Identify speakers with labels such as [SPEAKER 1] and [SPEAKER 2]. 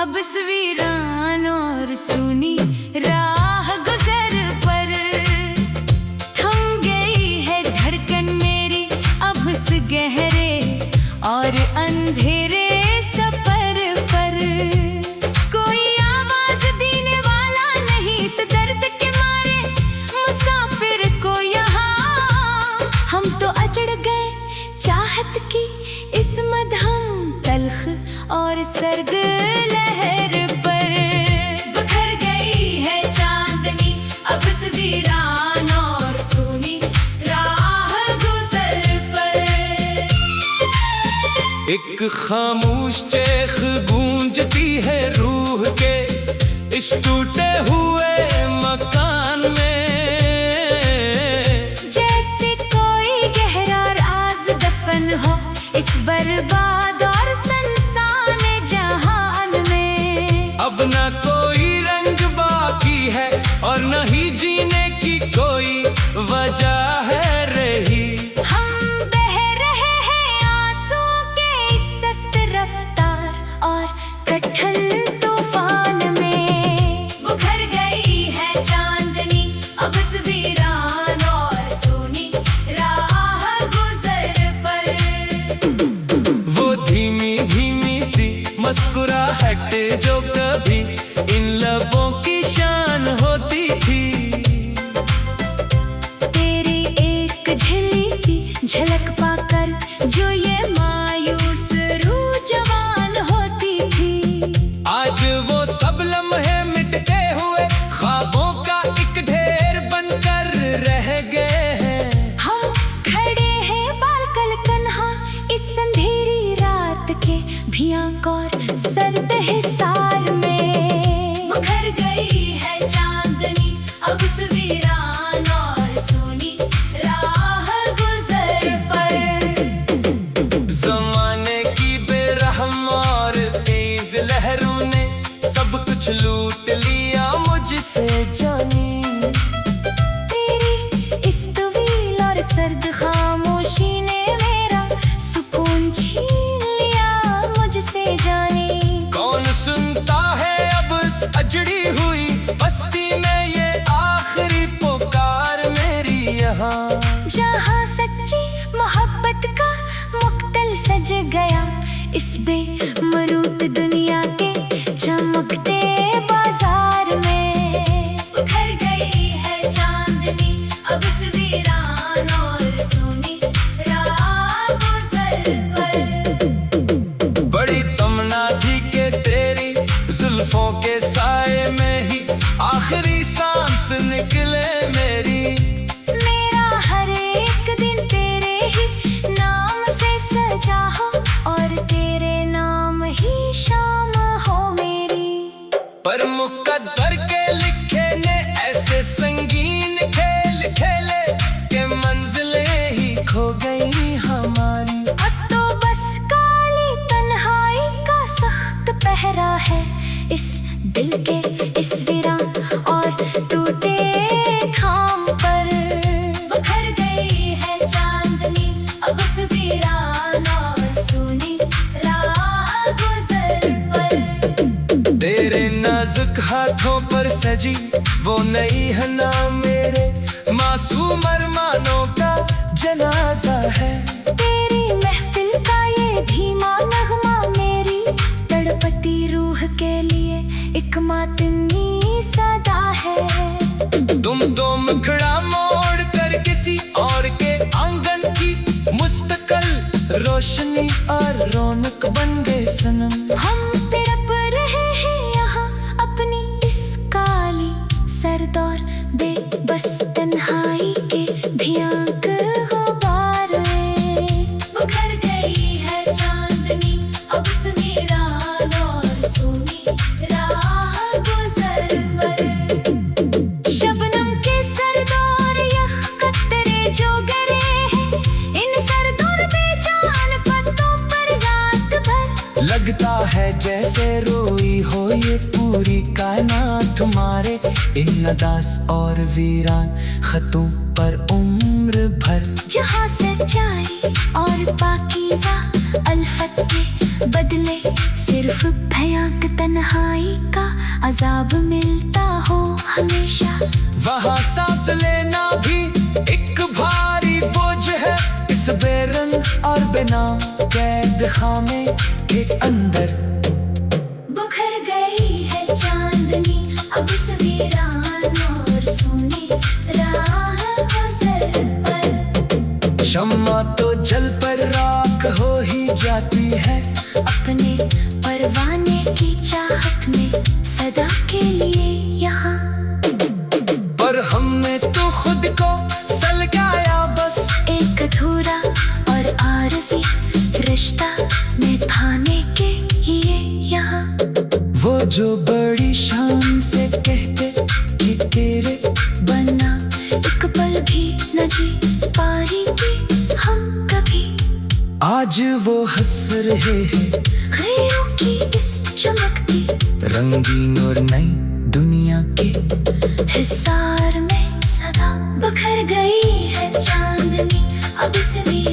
[SPEAKER 1] अब इस वीरान और सूनी राह गुजर पर थम गई है धड़कन मेरी अब इस गहरे और अंधेरे सफर पर। कोई आवाज देने वाला नहीं इस दर्द के मारे मुसाफिर को यहाँ। हम तो अचड़ गए चाहत की इस मधम तल्ख और सर्द लहर पर। बिखर गई है चांदनी अब इस वीरान और सूनी राह गुजर पर।
[SPEAKER 2] एक खामोश चेख गूंजती है रूह के इस टूटे हुए मकान में,
[SPEAKER 1] जैसे कोई गहरा राज दफन हो इस बर्बाद और सुनसान जहान में।
[SPEAKER 2] अब न कोई रंग बाकी है और न ही जीने की कोई वजह है रही।
[SPEAKER 1] हम बह रहे हैं आंसू के इस सस्त रफ्तार और कठिन तूफान में। बिखर गई है चांदनी अब इस वीरान और सूनी राह गुजर पर।
[SPEAKER 2] वो धीमी धीमी सी मुस्कुराहट जो कभी इन लबों की शान होती थी,
[SPEAKER 1] तेरी एक झिल्ली सी झलक पाकर जो ये मायूस रूह जवान होती थी।
[SPEAKER 2] आज वो सब लम्हे मिटते हुए ख्वाबों का एक ढेर बनकर रह गए हैं।
[SPEAKER 1] हम खड़े हैं बालकल कन्हा इस अंधेरी रात के भयानक और सर्द हिसार में। बिखर गई है चांदनी अब इस वीरान और सूनी राह गुजर पर।
[SPEAKER 2] ज़माने की बेरहम और तेज लहरों ने सब कुछ लूट लिया मुझसे जानी।
[SPEAKER 1] तेरी इस तवील और सर्द खामोशी ने मेरा सुकून छीन लिया मुझसे जानी।
[SPEAKER 2] कौन सुनता है अब इस अजड़ी हुई बस्ती में ये आखिरी पुकार मेरी यहाँ,
[SPEAKER 1] जहाँ सच्ची मोहब्बत का मुक्तल सज गया इस बेमरूत दुनिया के चमकते बाजार में। बिखर गई है चांदनी अब इस वीरान और सूनी राह गुजर पर।
[SPEAKER 2] बड़ी तमन्ना थी कि तेरी जुल्फों के साए में ही आखिरी सांस निकले मेरी।
[SPEAKER 1] मेरा हर एक दिन तेरे ही नाम से सजा हो और तेरे नाम ही शाम हो मेरी।
[SPEAKER 2] पर मुकद्दर के लिखे ने ऐसे संगीन खेल खेले कि मंजिलें ही खो गई हमारी।
[SPEAKER 1] अब तो बस काली तन्हाई का सख्त पहरा है इस दिल के इस वीरान और टूटे खाम पर। बिखर गई है चांदनी अब इस वीरान और सूनी राह गुजर पर।
[SPEAKER 2] तेरे नाजुक हाथों पर सजी वो नई है ना मेरे मासूम अरमानों का जनाजा है।
[SPEAKER 1] तेरी महफिल का ये धीमा नगमा मेरी तड़पती रूह के लिए एक मातमी सदा है।
[SPEAKER 2] तुम तो मुखड़ा मोड़ कर किसी और के आंगन की मुस्तकिल रोशनी और रौनक बन गए सनम।
[SPEAKER 1] हम तड़प रहे हैं यहाँ अपनी इस काली सर्द और बेबस तन्हाई के भयानक गुबार में। बिखर गई है चांदनी अब इस वीरान और सूनी राह गुजर पर। शबनम के सरदौर यख कतरे जो गिरे हैं इन सरदौर बेजान पत्तों पर रात भर।
[SPEAKER 2] लगता है जैसे रोई हो ये पूरी कायनात तुम्हारे इन नदास और वीरान खतों पर उम्र भर।
[SPEAKER 1] जहाँ सच्चाई और पाकीज़ा अल्फत के बदले सिर्फ भयानक तन्हा हमेशा।
[SPEAKER 2] वहाँ सांस लेना भी एक भारी बोझ है, इस बेरंग और बेनाम कैद खाने के अंदर।
[SPEAKER 1] बुखर गई है चांदनी अब इस वीरान और सूनी राह गुजर पर।
[SPEAKER 2] शम्मा तो जल पर राख हो ही जाती है,
[SPEAKER 1] अपने परवाने की चाहत में सदा के लिए यहाँ।
[SPEAKER 2] पर हमने तो खुद को सलगाया बस
[SPEAKER 1] एक अधूरा और आरज़ी रिश्ता निभाने के लिए यहाँ।
[SPEAKER 2] वो जो बड़ी शान से कहते कि तेरे
[SPEAKER 1] बना एक पल भी न जी पाएंगे हम कभी।
[SPEAKER 2] आज वो हंस रहे हैं
[SPEAKER 1] गैरों की इस चमकती
[SPEAKER 2] रंगीन और नई दुनिया के
[SPEAKER 1] हिसार में सदा। बुखर गई है चांदनी अब इस वीरान